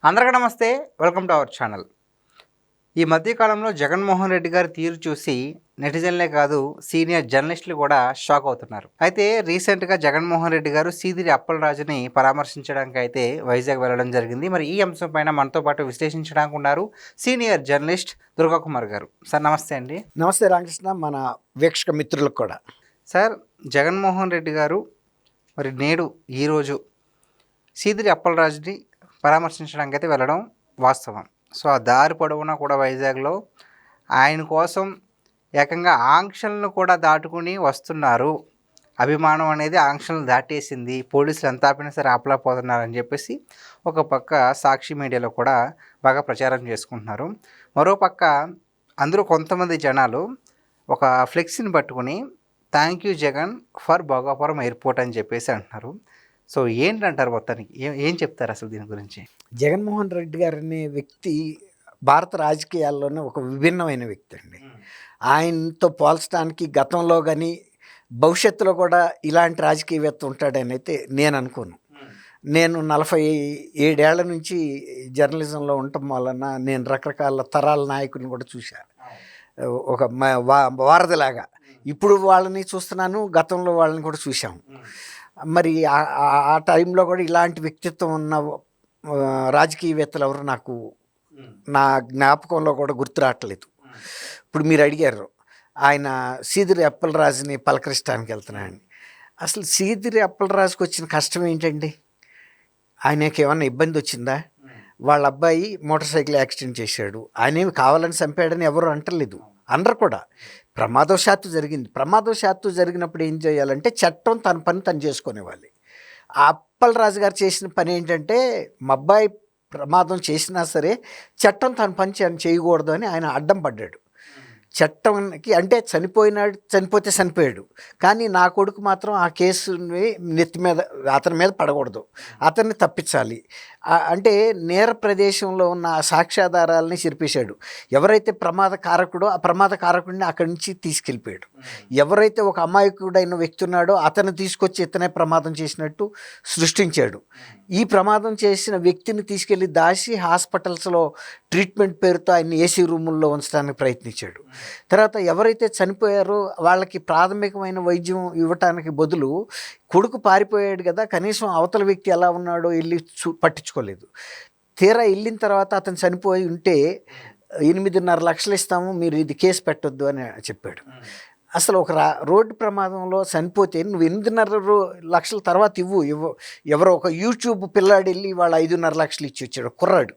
అందరికీ నమస్తే. Welcome to our channel. ఈ మధ్యకాలంలో జగన్మోహన్ రెడ్డి గారి తీరు చూసి నెటిజన్లే కాదు సీనియర్ జర్నలిస్టులు కూడా షాక్ అవుతున్నారు. అయితే రీసెంట్గా జగన్మోహన్ రెడ్డి గారు సీదిరి అప్పలరాజుని పరామర్శించడానికి అయితే వైజాగ్ వెళ్ళడం జరిగింది. మరి ఈ అంశం పైన మనతో పాటు విశ్లేషించడానికి ఉన్నారు సీనియర్ జర్నలిస్ట్ దుర్గా కుమార్ గారు. సార్ నమస్తే అండి. నమస్తే రామకృష్ణ, మన వీక్షక మిత్రులకు కూడా. సార్, జగన్మోహన్ రెడ్డి గారు మరి నేడు ఈరోజు సీదిరి అప్పలరాజుని పరామర్శించడానికి అయితే వెళ్ళడం వాస్తవం. సో ఆ దారి పొడవునా కూడా వైజాగ్లో ఆయన కోసం ఏకంగా ఆంక్షలను కూడా దాటుకుని వస్తున్నారు. అభిమానం అనేది ఆంక్షలను దాటేసింది, పోలీసులు ఎంత ఆపినా సరే ఆపలేకపోతున్నారని చెప్పేసి ఒక పక్క సాక్షి మీడియాలో కూడా బాగా ప్రచారం చేసుకుంటున్నారు. మరోపక్క అందరూ కొంతమంది జనాలు ఒక ఫ్లెక్సీని పట్టుకుని thank you Jagan for Bhogapuram airport అని చెప్పేసి అంటున్నారు. సో ఏంటంటారు మొత్తానికి? ఏం చెప్తారు అసలు దీని గురించి? జగన్మోహన్ రెడ్డి గారు అనే వ్యక్తి భారత రాజకీయాల్లోనే ఒక విభిన్నమైన వ్యక్తి అండి. ఆయనతో పోల్చడానికి గతంలో కానీ భవిష్యత్తులో కూడా ఇలాంటి రాజకీయవేత్త ఉంటాడని అయితే నేను అనుకోను. నేను 47 ఏళ్ల నుంచి జర్నలిజంలో ఉండటం వలన నేను రకరకాల తరాల నాయకులను కూడా చూశాను. ఒక వారధిలాగా ఇప్పుడు వాళ్ళని చూస్తున్నాను, గతంలో వాళ్ళని కూడా చూశాము. మరి ఆ టైంలో కూడా ఇలాంటి వ్యక్తిత్వం ఉన్న రాజకీయవేత్తలు ఎవరు నాకు నా జ్ఞాపకంలో కూడా గుర్తు రావట్లేదు. ఇప్పుడు మీరు అడిగారు ఆయన సీదిరి అప్పలరాజుని పలకరించడానికి వెళ్తున్నాయని. అసలు సీదిరి అప్పలరాజుకి వచ్చిన కష్టం ఏంటండి? ఆయనకి ఏమన్నా ఇబ్బంది వచ్చిందా? వాళ్ళ అబ్బాయి మోటార్ సైకిల్ యాక్సిడెంట్ చేశాడు, ఆయనేమి కావాలని చంపాడని ఎవరు అంటలేదు, అనరు కూడా. ప్రమాదవశాత్తు జరిగింది. ప్రమాదవశాత్తు జరిగినప్పుడు ఏం చేయాలంటే చట్టం తన పని తను చేసుకునేవాళ్ళు. ఆ అప్పలరాజు గారు చేసిన పని ఏంటంటే మా అబ్బాయి ప్రమాదం చేసినా సరే చట్టం తన పని చేయకూడదు అని ఆయన అడ్డం పడ్డాడు. చట్టంకి అంటే చనిపోతే చనిపోయాడు, కానీ నా కొడుకు మాత్రం ఆ కేసుని నెత్తి మీద అతని మీద పడకూడదు, అతన్ని తప్పించాలి అంటే నేర ప్రదేశంలో ఉన్న సాక్ష్యాధారాలని చెరిపేశాడు. ఎవరైతే ప్రమాద కారకుడో ఆ ప్రమాద కారకుడిని అక్కడి నుంచి తీసుకెళ్ళిపోయాడు. ఎవరైతే ఒక అమాయకుడైన వ్యక్తి ఉన్నాడో అతను తీసుకొచ్చి ఇతనే ప్రమాదం చేసినట్టు సృష్టించాడు. ఈ ప్రమాదం చేసిన వ్యక్తిని తీసుకెళ్ళి దాచి హాస్పిటల్స్లో ట్రీట్మెంట్ పేరుతో ఆయన్ని ఏసీ రూముల్లో ఉంచడానికి ప్రయత్నించాడు. తర్వాత ఎవరైతే చనిపోయారో వాళ్ళకి ప్రాథమికమైన వైద్యం ఇవ్వటానికి బదులు కొడుకు పారిపోయాడు కదా, కనీసం అవతల వ్యక్తి ఎలా ఉన్నాడో వెళ్ళి పట్టించుకోలేదు. తీరా వెళ్ళిన తర్వాత అతను చనిపోయి ఉంటే 8.5 లక్షలు ఇస్తాము, మీరు ఇది కేసు పెట్టొద్దు అని చెప్పాడు. అసలు ఒక రోడ్డు ప్రమాదంలో చనిపోతే నువ్వు 8.5 లక్షల తర్వాత ఎవరో ఒక యూట్యూబ్ పిల్లాడు వెళ్ళి వాళ్ళు 5.5 లక్షలు ఇచ్చి వచ్చాడు. కుర్రాడు,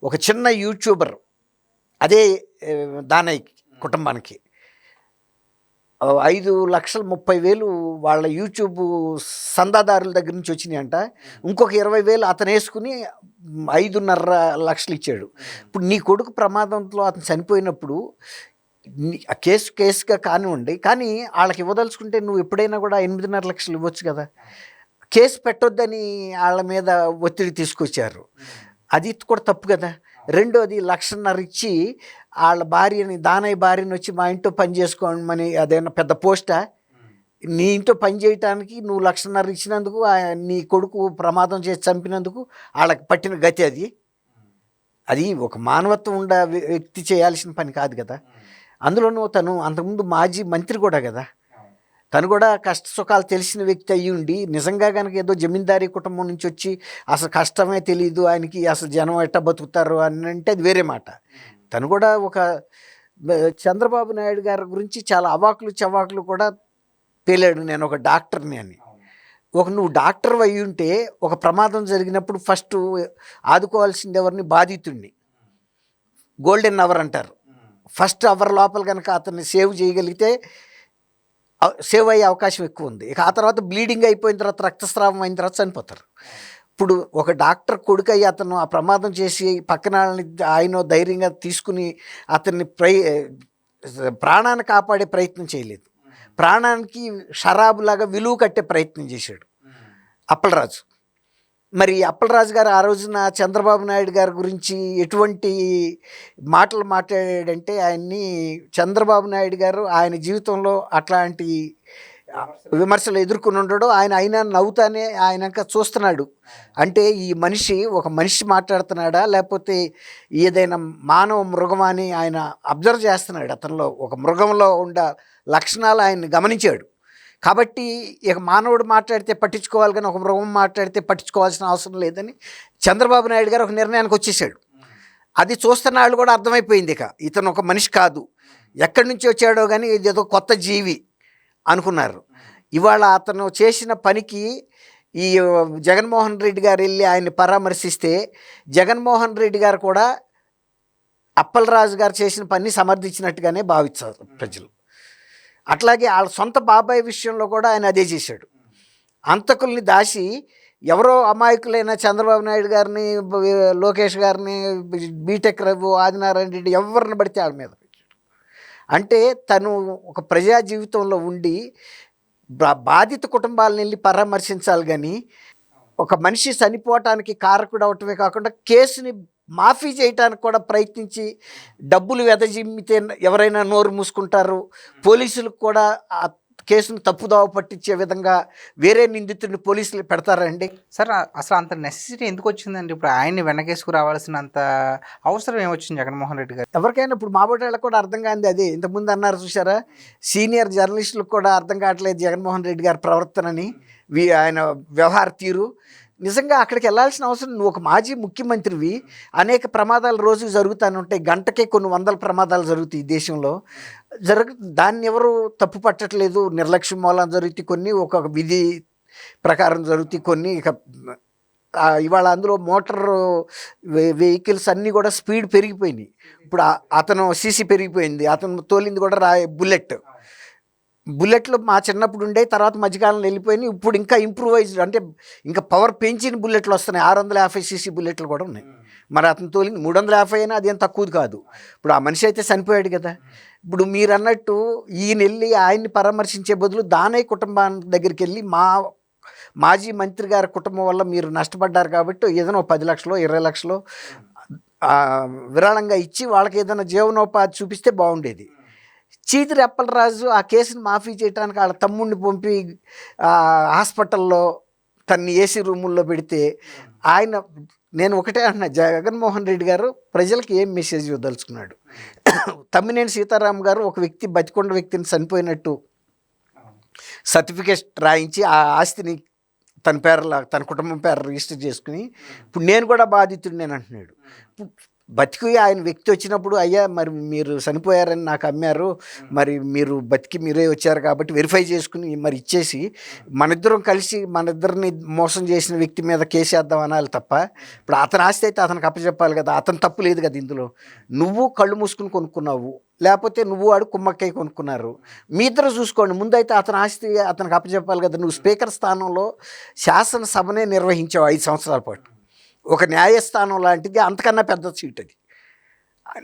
ఒక చిన్న యూట్యూబర్, అదే దానయ్య కుటుంబానికి 5,30,000 వాళ్ళ యూట్యూబ్ సందాదారుల దగ్గర నుంచి వచ్చినాయంట. ఇంకొక 20,000 అతను వేసుకుని 5.5 లక్షలు ఇచ్చాడు. ఇప్పుడు నీ కొడుకు ప్రమాదంలో అతను చనిపోయినప్పుడు కేసుగా కానివ్వండి, కానీ వాళ్ళకి ఇవ్వదలుచుకుంటే నువ్వు ఎప్పుడైనా కూడా 8.5 లక్షలు ఇవ్వచ్చు కదా. కేసు పెట్టొద్దని వాళ్ళ మీద ఒత్తిడి తీసుకొచ్చారు, అది కూడా తప్పు కదా. రెండోది 1.5 లక్షలు ఇచ్చి వాళ్ళ భార్యని, దానయ్య భార్యని వచ్చి మా ఇంట్లో పని చేసుకోమని, అదేమన్నా పెద్ద పోస్టా? నీ ఇంట్లో పని చేయటానికి నువ్వు 1.5 లక్షలు ఇచ్చినందుకు నీ కొడుకు ప్రమాదం చేసి చంపినందుకు వాళ్ళకి పట్టిన గతి అది ఒక మానవత్వం ఉండ వ్యక్తి చేయాల్సిన పని కాదు కదా. అందులోనూ తను అంతకుముందు మాజీ మంత్రి కూడా కదా. తను కూడా కష్ట సుఖాలు తెలిసిన వ్యక్తి అయ్యి ఉండి నిజంగా కనుక ఏదో జమీందారీ కుటుంబం నుంచి వచ్చి అసలు కష్టమే తెలియదు ఆయనకి, అసలు జనం ఎట్టా బతుకుతారు అని అంటే అది వేరే మాట. తను కూడా ఒక చంద్రబాబు నాయుడు గారి గురించి చాలా అవాకులు చవాకులు కూడా పేలాడు, నేను ఒక డాక్టర్ని అని. నువ్వు డాక్టర్ అయి ఉంటే ఒక ప్రమాదం జరిగినప్పుడు ఫస్ట్ ఆదుకోవాల్సింది ఎవరిని? బాధితుడిని. గోల్డెన్ అవర్ అంటారు. ఫస్ట్ అవర్ లోపల కనుక అతన్ని సేవ్ చేయగలిగితే సేవ్ అయ్యే అవకాశం ఎక్కువ ఉంది. ఇక ఆ తర్వాత బ్లీడింగ్ అయిపోయిన తర్వాత, రక్తస్రావం అయిన తర్వాత చనిపోతారు. ఇప్పుడు ఒక డాక్టర్ కొడుకు అయ్యి అతను ఆ ప్రమాదం చేసి పక్కన ఆయన ధైర్యంగా తీసుకుని అతన్ని ప్రాణాన్ని కాపాడే ప్రయత్నం చేయలేదు, ప్రాణానికి షరాబులాగా విలువ కట్టే ప్రయత్నం చేశాడు అప్పలరాజు. మరి అప్పలరాజు గారు ఆ రోజున చంద్రబాబు నాయుడు గారి గురించి ఎటువంటి మాటలు మాట్లాడాడంటే, ఆయన్ని చంద్రబాబు నాయుడు గారు ఆయన జీవితంలో అట్లాంటి విమర్శలు ఎదుర్కొని ఉండడు. ఆయన అయినా నవ్వుతానే ఆయన ఇంకా చూస్తున్నాడు. అంటే ఈ మనిషి ఒక మనిషి మాట్లాడుతున్నాడా లేకపోతే ఏదైనా మానవ మృగమా అని ఆయన అబ్జర్వ్ చేస్తున్నాడు. అతనిలో ఒక మృగంలో ఉండ లక్షణాలు ఆయన గమనించాడు. కాబట్టి ఇక మానవుడు మాట్లాడితే పట్టించుకోవాలి కానీ ఒక మృగం మాట్లాడితే పట్టించుకోవాల్సిన అవసరం లేదని చంద్రబాబు నాయుడు గారు ఒక నిర్ణయానికి వచ్చేసాడు. అది చూస్తున్న వాళ్ళు కూడా అర్థమైపోయింది. ఇక ఇతను ఒక మనిషి కాదు, ఎక్కడి నుంచి వచ్చాడో కానీ ఇదేదో కొత్త జీవి అనుకున్నారు. ఇవాళ అతను చేసిన పనికి ఈ జగన్మోహన్ రెడ్డి గారు వెళ్ళి ఆయన్ని పరామర్శిస్తే జగన్మోహన్ రెడ్డి గారు కూడా అప్పలరాజు గారు చేసిన పని సమర్థించినట్టుగానే భావించారు ప్రజలు. అట్లాగే వాళ్ళ సొంత బాబాయ్ విషయంలో కూడా ఆయన అదే చేశాడు. అంతకుల్ని దాచి ఎవరో అమాయకులైన చంద్రబాబు నాయుడు గారిని, లోకేష్ గారిని, బీటెక్ రఘు, ఆదినారాయణ రెడ్డి ఎవరిని పడితే వాళ్ళ మీద అంటే తను ఒక ప్రజా జీవితంలో ఉండి బాధిత కుటుంబాలను వెళ్ళి పరామర్శించాలి. కానీ ఒక మనిషి చనిపోవటానికి కారకుడు అవటమే కాకుండా కేసుని మాఫీ చేయటానికి కూడా ప్రయత్నించి డబ్బులు వెదజిమ్మితే ఎవరైనా నోరు మూసుకుంటారు. పోలీసులకు కూడా ఆ కేసును తప్పుదోవ పట్టించే విధంగా వేరే నిందితుడిని పోలీసులు పెడతారండి. సార్ అసలు అంత నెసెసిటీ ఎందుకు వచ్చిందండి? ఇప్పుడు ఆయన్ని వెనకేసుకు రావాల్సినంత అవసరం ఏమొచ్చింది జగన్మోహన్ రెడ్డి గారు? ఎవరికైనా ఇప్పుడు మాబోటేళ్ళకు కూడా అర్థం కాంది అదే. ఇంతకుముందు అన్నారు చూసారా, సీనియర్ జర్నలిస్టులకు కూడా అర్థం కావట్లేదు జగన్మోహన్ రెడ్డి గారి ప్రవర్తనని, ఆయన వ్యవహార తీరు. నిజంగా అక్కడికి వెళ్ళాల్సిన అవసరం, నువ్వు ఒక మాజీ ముఖ్యమంత్రివి, అనేక ప్రమాదాలు రోజు జరుగుతూనే ఉంటాయి, గంటకే కొన్ని వందల ప్రమాదాలు జరుగుతాయి ఈ దేశంలో. దాన్ని ఎవరు తప్పు పట్టట్లేదు. నిర్లక్ష్యం మూలం జరుగుతాయి కొన్ని, ఒక విధి ప్రకారం జరుగుతాయి కొన్ని. ఇక ఇవాళ అందులో మోటార్ వెహికల్స్ అన్నీ కూడా స్పీడ్ పెరిగిపోయినాయి. ఇప్పుడు అతను సీసీ పెరిగిపోయింది, అతను తోలింది కూడా బుల్లెట్లు మా చిన్నప్పుడు ఉండే, తర్వాత మధ్యకాలంలో వెళ్ళిపోయినాయి. ఇప్పుడు ఇంకా ఇంప్రూవైజ్డ్ అంటే ఇంకా పవర్ పెంచిన బుల్లెట్లు వస్తున్నాయి. 650 సీసీ బుల్లెట్లు కూడా ఉన్నాయి. మరి అతను తోలింది 350 అయినా అదేం తక్కువది కాదు. ఇప్పుడు ఆ మనిషి అయితే చనిపోయాడు కదా. ఇప్పుడు మీరు అన్నట్టు ఈయన వెళ్ళి ఆయన్ని పరామర్శించే బదులు దానయ్య కుటుంబానికి దగ్గరికి వెళ్ళి మాజీ మంత్రి గారి కుటుంబం వల్ల మీరు నష్టపడ్డారు కాబట్టి ఏదైనా 10 లక్షలు 20 లక్షలు విరాళంగా ఇచ్చి వాళ్ళకి ఏదైనా జీవనోపాధి చూపిస్తే బాగుండేది. చీతిరి అప్పలరాజు ఆ కేసుని మాఫీ చేయడానికి వాళ్ళ తమ్ముడిని పంపి హాస్పిటల్లో తన్ని ఏసీ రూముల్లో పెడితే ఆయన, నేను ఒకటే అంటున్నా, జగన్మోహన్ రెడ్డి గారు ప్రజలకు ఏం మెసేజ్ ఇవ్వదలుచుకున్నాడు? తమ్మినేని సీతారాం గారు ఒక వ్యక్తి బతికొండ వ్యక్తిని చనిపోయినట్టు సర్టిఫికేట్ రాయించి ఆ ఆస్తిని తన కుటుంబం పేరు రిజిస్టర్ చేసుకుని ఇప్పుడు నేను కూడా బాధితుడు నేను అంటున్నాడు. బతికి ఆయన వ్యక్తి వచ్చినప్పుడు, అయ్యా మరి మీరు చనిపోయారని నాకు అమ్మారు, మరి మీరు బతికి మీరే వచ్చారు కాబట్టి వెరిఫై చేసుకుని మరి ఇచ్చేసి మనిద్దరం కలిసి మనిద్దరిని మోసం చేసిన వ్యక్తి మీద కేసేద్దాం అనాలి తప్ప, ఇప్పుడు అతని ఆస్తి అయితే అతనికి అప్పచెప్పాలి కదా. అతను తప్పు లేదు కదా ఇందులో. నువ్వు కళ్ళు మూసుకుని కొనుక్కున్నావు, లేకపోతే నువ్వు వాడు కుమ్మక్కై కొనుక్కున్నారు, మీ ఇద్దరు చూసుకోండి. ముందైతే అతని ఆస్తి అతనికి అప్పచెప్పాలి కదా. నువ్వు స్పీకర్ స్థానంలో శాసనసభనే నిర్వహించావు 5 సంవత్సరాల పాటు, ఒక న్యాయస్థానం లాంటిది, అంతకన్నా పెద్ద సీట్ అది.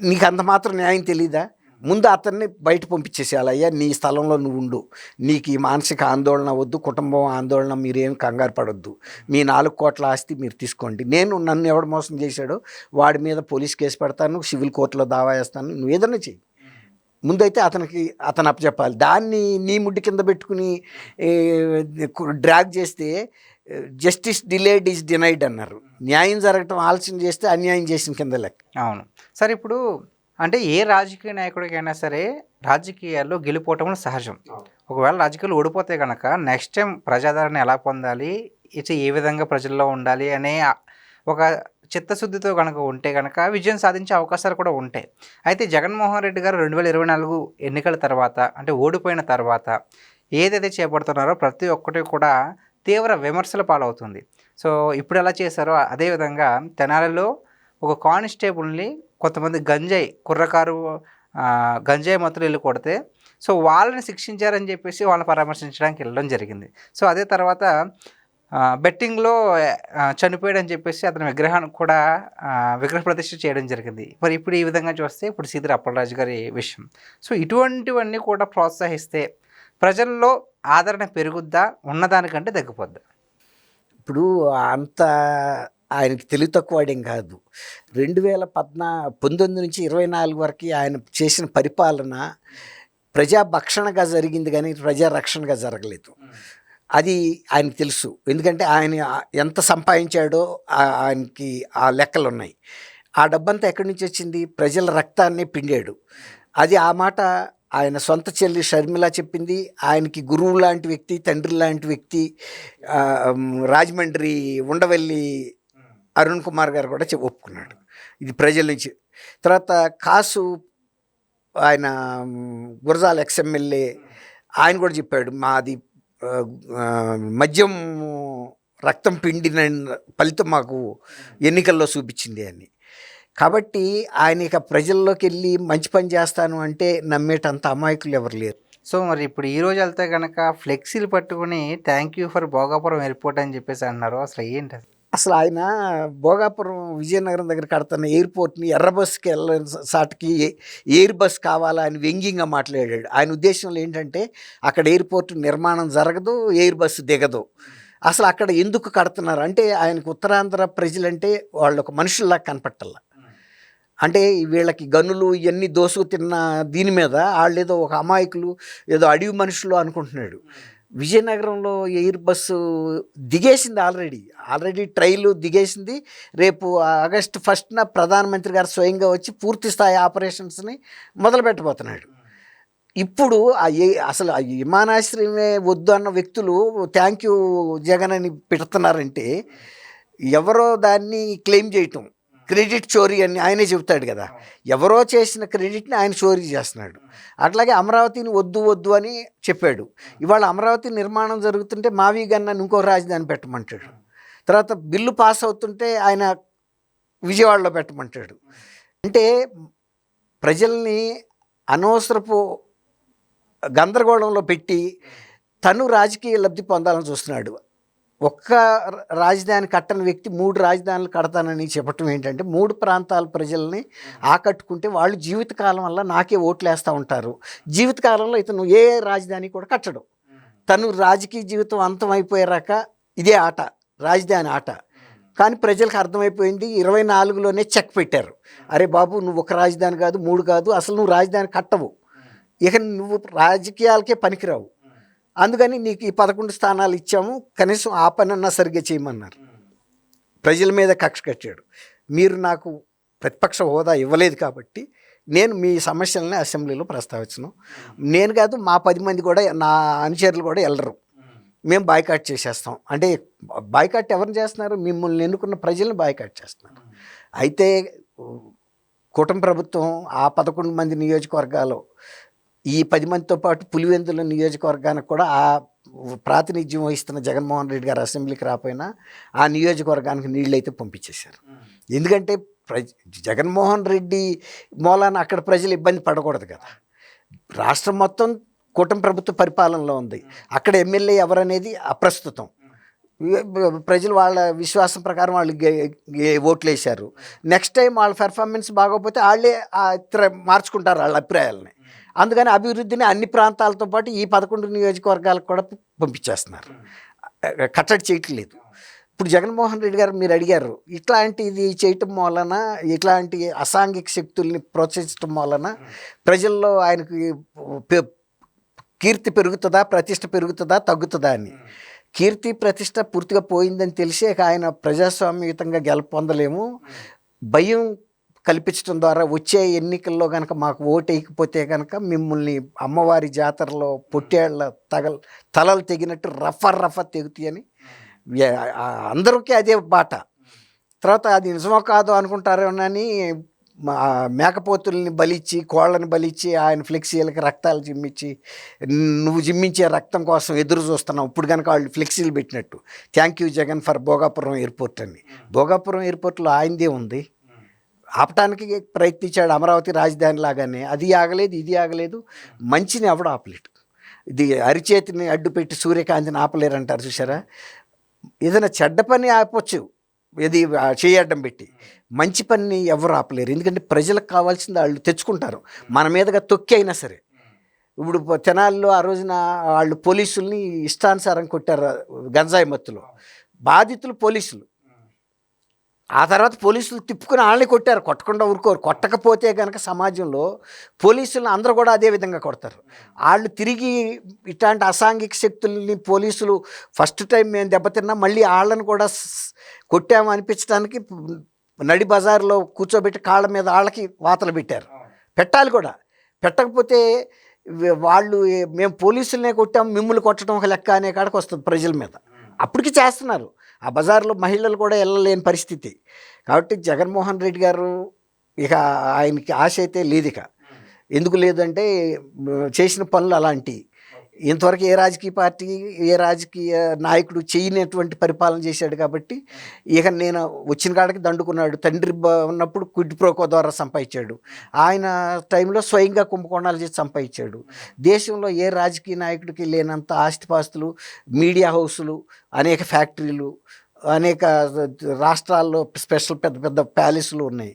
నీకు అంత మాత్రం న్యాయం తెలీదా? ముందు అతన్ని బయట పంపించేసేయాలి. అయ్యా నీ స్థలంలో నువ్వు ఉండు, నీకు ఈ మానసిక ఆందోళన వద్దు, కుటుంబం ఆందోళన, మీరేం కంగారు పడొద్దు, మీ 4 కోట్ల ఆస్తి మీరు తీసుకోండి, నన్ను ఎవడు మోసం చేశాడో వాడి మీద పోలీస్ కేసు పెడతాను, సివిల్ కోర్టులో దావా వేస్తాను, నువ్వు ఏదన్నా చెయ్యి. ముందైతే అతను అప్పచెప్పాలి. దాన్ని నీ ముడ్డి కింద పెట్టుకుని డ్రాగ్ చేస్తే జస్టిస్ డిలేడ్ ఈజ్ డినైడ్ అన్నారు. న్యాయం జరగటం ఆలస్యం చేస్తే అన్యాయం చేసిన కింద లెక్క. అవును సార్. ఇప్పుడు అంటే ఏ రాజకీయ నాయకుడికైనా సరే రాజకీయాల్లో గెలిపోవటం సహజం. ఒకవేళ రాజకీయాలు ఓడిపోతే కనుక నెక్స్ట్ టైం ప్రజాదరణ ఎలా పొందాలి, ఏ విధంగా ప్రజల్లో ఉండాలి అనే ఒక చిత్తశుద్ధితో కనుక ఉంటే కనుక విజయం సాధించే అవకాశాలు కూడా ఉంటాయి. అయితే జగన్మోహన్ రెడ్డి గారు 2024 ఎన్నికల తర్వాత, అంటే ఓడిపోయిన తర్వాత ఏదైతే చేపడుతున్నారో ప్రతి ఒక్కటి కూడా తీవ్ర విమర్శల పాలవుతుంది. సో ఇప్పుడు ఎలా చేశారో అదేవిధంగా తెనాలిలో ఒక కానిస్టేబుల్ని కొంతమంది కుర్రకారు గంజాయి మత్తులు వెళ్ళి కొడితే, సో వాళ్ళని శిక్షించారని చెప్పేసి వాళ్ళని పరామర్శించడానికి వెళ్ళడం జరిగింది. సో అదే తర్వాత బెట్టింగ్లో చనిపోయాడని చెప్పేసి అతని విగ్రహాన్ని కూడా విగ్రహ ప్రతిష్ఠ చేయడం జరిగింది. మరి ఇప్పుడు ఈ విధంగా చూస్తే ఇప్పుడు సీదిరి అప్పలరాజు గారి విషయం. సో ఇటువంటివన్నీ కూడా ప్రోత్సహిస్తే ప్రజల్లో ఆదరణ పెరుగుద్దా, ఉన్నదానికంటే తగ్గిపోద్దా? ఇప్పుడు అంత ఆయనకి తెలివి తక్కువడేం కాదు. 2019 నుంచి 24 వరకు ఆయన చేసిన పరిపాలన ప్రజాభక్షణగా జరిగింది కానీ ప్రజారక్షణగా జరగలేదు. అది ఆయనకు తెలుసు. ఎందుకంటే ఆయన ఎంత సంపాదించాడో ఆయనకి ఆ లెక్కలు ఉన్నాయి. ఆ డబ్బంతా ఎక్కడి నుంచి వచ్చింది? ప్రజల రక్తాన్ని పిండాడు. అది ఆ మాట ఆయన సొంత చెల్లి షర్మిల చెప్పింది. ఆయనకి గురువు లాంటి వ్యక్తి, తండ్రి లాంటి వ్యక్తి రాజమండ్రి ఉండవల్లి అరుణ్ కుమార్ గారు కూడా ఒప్పుకున్నాడు ఇది ప్రజల నుంచి. తర్వాత కాసు ఆయన గురజాల ఎక్స్ఎమ్మెల్యే ఆయన కూడా చెప్పాడు, మాది మద్యం రక్తం పిండిన ఫలితం మాకు ఎన్నికల్లో చూపించింది అని. కాబట్టి ఆయన ఇక ప్రజల్లోకి వెళ్ళి మంచి పని చేస్తాను అంటే నమ్మేటంత అమాయకులు ఎవరు లేరు. సో మరి ఇప్పుడు ఈ రోజు వెళ్తే కనుక ఫ్లెక్సీలు పట్టుకుని thank you for Bhogapuram airport అని చెప్పేసి అన్నారు. అసలు ఏంటి అది? అసలు ఆయన భోగాపురం విజయనగరం దగ్గర కడుతున్న ఎయిర్పోర్ట్ని ఎర్ర బస్సుకి వెళ్ళిన సాటికి ఎయిర్ బస్ కావాలా అని వ్యంగ్యంగా మాట్లాడాడు. ఆయన ఉద్దేశంలో ఏంటంటే అక్కడ ఎయిర్పోర్ట్ నిర్మాణం జరగదు, ఎయిర్ బస్సు దిగదు. అసలు అక్కడ ఎందుకు కడుతున్నారు అంటే ఆయనకు ఉత్తరాంధ్ర ప్రజలంటే వాళ్ళు ఒక మనుషుల్లా కనపట్టాల. అంటే వీళ్ళకి గనులు ఇవన్నీ దోసుకు తిన్న దీని మీద వాళ్ళు ఏదో ఒక అమాయకులు, ఏదో అడవి మనుషులు అనుకుంటున్నాడు. విజయనగరంలో ఎయిర్ బస్సు దిగేసింది, ఆల్రెడీ ట్రైలు దిగేసింది. రేపు ఆగస్టు 1న ప్రధానమంత్రి గారు స్వయంగా వచ్చి పూర్తి స్థాయి ఆపరేషన్స్ని మొదలు పెట్టబోతున్నాడు. ఇప్పుడు అసలు ఆ విమానాశ్రయమే వద్దు అన్న వ్యక్తులు థ్యాంక్ యూ జగన్ అని పెడుతున్నారంటే ఎవరో దాన్ని క్లెయిమ్ చేయటం క్రెడిట్ చోరీ అని ఆయనే చెబుతాడు కదా. ఎవరో చేసిన క్రెడిట్ని ఆయన చోరీ చేస్తున్నాడు. అట్లాగే అమరావతిని వద్దు అని చెప్పాడు. ఇవాళ అమరావతి నిర్మాణం జరుగుతుంటే మావి గన్నాన్ని ఇంకో రాజధాని పెట్టమంటాడు. తర్వాత బిల్లు పాస్ అవుతుంటే ఆయన విజయవాడలో పెట్టమంటాడు. అంటే ప్రజల్ని అనవసరపు గందరగోళంలో పెట్టి తను రాజకీయ లబ్ధి పొందాలని చూస్తున్నాడు. ఒక్క రాజధాని కట్టని వ్యక్తి 3 రాజధానులు కడతానని చెప్పటం ఏంటంటే 3 ప్రాంతాల ప్రజల్ని ఆకట్టుకుంటే వాళ్ళు జీవితకాలం వల్ల నాకే ఓట్లు వేస్తూ ఉంటారు. జీవితకాలంలో ఇతను ఏ రాజధాని కూడా కట్టడు. తను రాజకీయ జీవితం అంతమైపోయాక ఇదే ఆట, రాజధాని ఆట. కానీ ప్రజలకు అర్థమైపోయింది. 24లోనే చెక్ పెట్టారు, అరే బాబు నువ్వు ఒక రాజధాని కాదు, 3 కాదు, అసలు నువ్వు రాజధాని కట్టవు, ఇక నువ్వు రాజకీయాలకే పనికిరావు, అందుకని నీకు ఈ 11 స్థానాలు ఇచ్చాము, కనీసం ఆ పనన్నా సరిగ్గా చేయమన్నారు. ప్రజల మీద కక్ష కట్టాడు. మీరు నాకు ప్రతిపక్ష హోదా ఇవ్వలేదు కాబట్టి నేను మీ సమస్యలని అసెంబ్లీలో ప్రస్తావించను. నేను కాదు, మా 10 మంది కూడా, నా అనుచరులు కూడా వెళ్ళరు, మేము బాయ్కాట్ చేసేస్తాం. అంటే బాయ్కాట్ ఎవరిని చేస్తున్నారు? మిమ్మల్ని ఎన్నుకున్న ప్రజలను బాయ్కాట్ చేస్తున్నారు. అయితే కూటమి ప్రభుత్వం ఆ 11 మంది నియోజకవర్గాలు ఈ 10 మందితో పాటు పులివెందుల నియోజకవర్గానికి కూడా ఆ ప్రాతినిధ్యం వహిస్తున్న జగన్మోహన్ రెడ్డి గారు అసెంబ్లీకి రాపోయినా ఆ నియోజకవర్గానికి నీళ్ళైతే పంపించేశారు. ఎందుకంటే జగన్మోహన్ రెడ్డి మూలాన అక్కడ ప్రజలు ఇబ్బంది పడకూడదు కదా. రాష్ట్రం మొత్తం కూటమి ప్రభుత్వ పరిపాలనలో ఉంది. అక్కడ ఎమ్మెల్యే ఎవరనేది అప్రస్తుతం. ప్రజలు వాళ్ళ విశ్వాసం ప్రకారం వాళ్ళు ఓట్లు వేశారు. నెక్స్ట్ టైం వాళ్ళ పెర్ఫార్మెన్స్ బాగోకపోతే వాళ్ళే మార్చుకుంటారు వాళ్ళ అభిప్రాయాలని. అందుకని అభివృద్ధిని అన్ని ప్రాంతాలతో పాటు ఈ 11 నియోజకవర్గాలకు కూడా పంపించేస్తున్నారు, కట్టడి చేయట్లేదు. ఇప్పుడు జగన్మోహన్ రెడ్డి గారు మీరు అడిగారు, ఇట్లాంటిది చేయటం వలన, ఇట్లాంటి అసాంఘిక శక్తుల్ని ప్రోత్సహించడం వలన ప్రజల్లో ఆయనకి కీర్తి పెరుగుతుందా, ప్రతిష్ట పెరుగుతుందా, తగ్గుతుందా అని. కీర్తి ప్రతిష్ట పూర్తిగా పోయిందని తెలిసి ఆయన ప్రజాస్వామ్యయుతంగా గెలుపొందలేము, భయం కల్పించడం ద్వారా వచ్చే ఎన్నికల్లో కనుక మాకు ఓటు వేయకపోతే కనుక మిమ్మల్ని అమ్మవారి జాతరలో పొట్టేళ్ల తలలు తెగినట్టు రఫ తెగుతాయని అందరికీ అదే బాట. తర్వాత అది నిజమో కాదో అనుకుంటారేమోనని మేకపోతుల్ని బలిచ్చి, కోళ్ళని బలిచ్చి ఆయన ఫ్లెక్సీలకి రక్తాలు జిమ్మించి, నువ్వు జిమ్మించే రక్తం కోసం ఎదురు చూస్తున్నావు. ఇప్పుడు కనుక వాళ్ళు ఫ్లెక్సీలు పెట్టినట్టు thank you Jagan for Bhogapuram airport అని. భోగాపురం ఎయిర్పోర్ట్లో ఆయనదే ఉంది, ఆపటానికి ప్రయత్నించాడు అమరావతి రాజధాని లాగానే. అది ఆగలేదు, ఇది ఆగలేదు, మంచిని ఎవడు ఆపలేడు. ఇది అరిచేతిని అడ్డుపెట్టి సూర్యకాంతిని ఆపలేరు అంటారు చూసారా. ఏదైనా చెడ్డ పని ఆపొచ్చు, ఇది చేయడం పెట్టి, మంచి పని ఎవరు ఆపలేరు. ఎందుకంటే ప్రజలకు కావాల్సింది వాళ్ళు తెచ్చుకుంటారు, మన మీదగా తొక్కి అయినా సరే. ఇప్పుడు తెనాలిలో ఆ రోజున వాళ్ళు పోలీసుల్ని ఇష్టానుసారం కొట్టారు గంజాయి మత్తులో. బాధితులు పోలీసులు, ఆ తర్వాత పోలీసులు తిప్పుకుని వాళ్ళని కొట్టారు, కొట్టకుండా ఊరుకోరు. కొట్టకపోతే కనుక సమాజంలో పోలీసులను అందరూ కూడా అదే విధంగా కొడతారు. వాళ్ళు తిరిగి ఇట్లాంటి అసాంఘిక శక్తుల్ని పోలీసులు ఫస్ట్ టైం మేము దెబ్బతిన్నా మళ్ళీ వాళ్ళని కూడా కొట్టాము అనిపించడానికి నడి బజార్లో కూర్చోబెట్టి కాళ్ళ మీద వాళ్ళకి వాతలు పెట్టారు. పెట్టాలి కూడా. పెట్టకపోతే వాళ్ళు మేము పోలీసులనే కొట్టాము, మిమ్మల్ని కొట్టడం ఒక లెక్క అనే కాడికి వస్తుంది ప్రజల మీద. అప్పటికి చేస్తున్నారు. ఆ బజార్లో మహిళలు కూడా వెళ్ళలేని పరిస్థితి. కాబట్టి జగన్మోహన్ రెడ్డి గారు ఇక ఆయనకి ఆశ అయితే లేదు. ఇక ఎందుకు లేదంటే చేసిన పనులు అలాంటివి. ఇంతవరకు ఏ రాజకీయ పార్టీ, ఏ రాజకీయ నాయకుడు చేయనటువంటి పరిపాలన చేశాడు. కాబట్టి ఇక నేను వచ్చిన కాడికి దండుకున్నాడు. తండ్రి ఉన్నప్పుడు క్విడ్ ప్రోకో ద్వారా సంపాదించాడు. ఆయన టైంలో స్వయంగా కుంభకోణాలు చేసి సంపాదించాడు. దేశంలో ఏ రాజకీయ నాయకుడికి లేనంత ఆస్తిపాస్తులు, మీడియా హౌసులు, అనేక ఫ్యాక్టరీలు, అనేక రాష్ట్రాల్లో స్పెషల్ పెద్ద పెద్ద ప్యాలెస్లు ఉన్నాయి.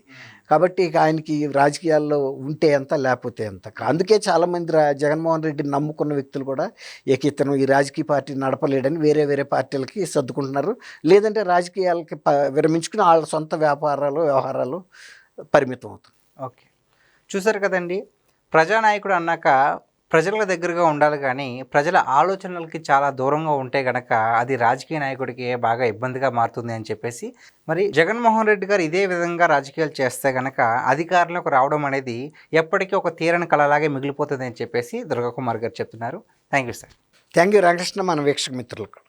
కాబట్టి ఇక ఆయనకి రాజకీయాల్లో ఉంటే ఎంత, లేకపోతే ఎంత. అందుకే చాలామంది జగన్మోహన్ రెడ్డిని నమ్ముకున్న వ్యక్తులు కూడా ఇక ఇతను ఈ రాజకీయ పార్టీ నడపలేడని వేరే వేరే పార్టీలకి సర్దుకుంటున్నారు. లేదంటే రాజకీయాలకి విరమించుకుని వాళ్ళ సొంత వ్యవహారాలు పరిమితం అవుతుంది. ఓకే, చూసారు కదండి. ప్రజానాయకుడు అన్నాక ప్రజల దగ్గరగా ఉండాలి, కానీ ప్రజల ఆలోచనలకి చాలా దూరంగా ఉంటే గనక అది రాజకీయ నాయకుడికి బాగా ఇబ్బందిగా మారుతుంది అని చెప్పేసి, మరి జగన్మోహన్ రెడ్డి గారు ఇదే విధంగా రాజకీయాలు చేస్తే గనక అధికారంలోకి రావడం అనేది ఎప్పటికీ ఒక తీరని కళలాగే మిగిలిపోతుంది అని చెప్పేసి దుర్గాకుమార్ గారు చెప్తున్నారు. Thank you sir. Thank you Ramakrishna, మన వీక్షక మిత్రులకు.